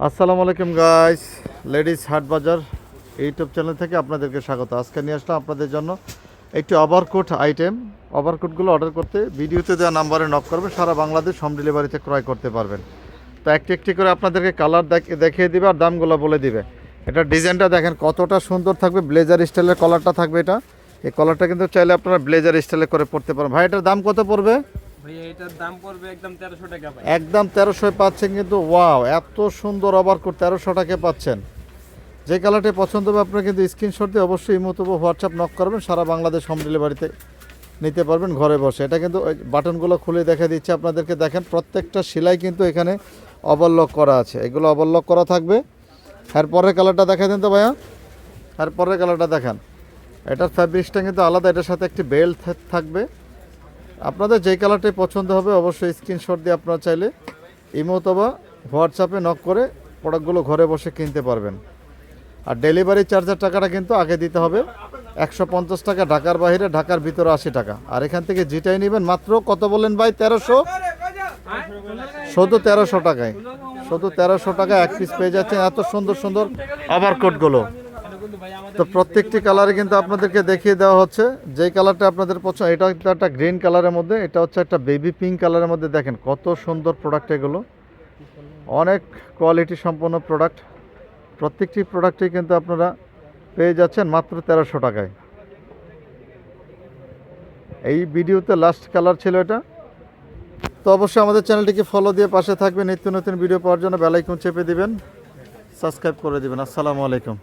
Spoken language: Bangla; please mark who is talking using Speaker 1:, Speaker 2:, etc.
Speaker 1: আসসালামু আলাইকুম গাইস, লেডিস হাট বাজার ইউটিউব চ্যানেল থেকে আপনাদেরকে স্বাগত। আজকে নিয়ে আসলাম আপনাদের জন্য একটি ওভারকোট আইটেম। ওভারকোটগুলো অর্ডার করতে ভিডিওতে দেওয়া নাম্বারে নক করবেন, সারা বাংলাদেশ হোম ডেলিভারিতে ক্রয় করতে পারবেন। তো একটি একটি করে আপনাদেরকে কালার দেখিয়ে দিবে আর দামগুলো বলে দিবে। এটা ডিজাইনটা দেখেন কতটা সুন্দর থাকবে, ব্লেজার স্টাইলের কলারটা থাকবে। এই কলারটা কিন্তু চাইলে আপনারা ব্লেজার স্টাইলে করে পড়তে পারেন। ভাই এটার দাম কত পড়বে?
Speaker 2: এটার দাম পড়বে একদম 1300 টাকা ভাই।
Speaker 1: একদম 1300 পাচ্ছেন কিন্তু। ওয়াও, এত সুন্দর ওভারকোট 1300 টাকায় পাচ্ছেন। যে কালারটি পছন্দ হবে আপনারা কিন্তু স্ক্রিনশট দিয়ে অবশ্যই ইমো অথবা হোয়াটসঅ্যাপ নক করবেন, সারা বাংলাদেশ হোম ডেলিভারিতে নিতে পারবেন ঘরে বসে। এটা কিন্তু ওই বাটনগুলো খুলে দেখা দিচ্ছে আপনাদেরকে। দেখেন প্রত্যেকটা সেলাই কিন্তু এখানে ওভারলক করা আছে, এগুলো ওভারলক করা থাকবে। এরপরের কালারটা দেখা দেন তো ভাইয়া, এরপরের কালারটা দেখান। এটার ফ্যাব্রিক্সটা কিন্তু আলাদা, এটার সাথে একটি বেল্ট থাকবে। আপনাদের যেই কালারটাই পছন্দ হবে অবশ্যই স্ক্রিনশট দিয়ে আপনারা চাইলে ইমো অথবা হোয়াটসঅ্যাপে নক করে প্রোডাক্টগুলো ঘরে বসে কিনতে পারবেন। আর ডেলিভারি চার্জের টাকাটা কিন্তু আগে দিতে হবে 150 টাকা, ঢাকার বাইরে, ঢাকার ভিতরে 80 টাকা। আর এখান থেকে যেটাই নেবেন মাত্র কত বলেন ভাই? 1300, শুধু 1300 টাকায়, শুধু 1300 টাকা এক পিস পেয়ে যাচ্ছেন এত সুন্দর সুন্দর ওভারকোটগুলো। তো প্রত্যেকটি কালারে কিন্তু আপনাদেরকে দেখিয়ে দেওয়া হচ্ছে যেই কালারটা আপনাদের পছন্দ। এটা একটা গ্রিন কালারের মধ্যে, এটা হচ্ছে একটা বেবি পিঙ্ক কালারের মধ্যে। দেখেন কত সুন্দর প্রোডাক্ট এগুলো, অনেক কোয়ালিটি সম্পন্ন প্রোডাক্ট। প্রত্যেকটি প্রোডাক্টই কিন্তু আপনারা পেয়ে যাচ্ছেন মাত্র 1300 টাকায়। এই ভিডিওতে লাস্ট কালার ছিল এটা। তো অবশ্যই আমাদের চ্যানেলটিকে ফলো দিয়ে পাশে থাকবেন, নিত্য নতুন ভিডিও পাওয়ার জন্য বেল আইকন চেপে দিবেন, সাবস্ক্রাইব করে দিবেন। আসসালামু আলাইকুম।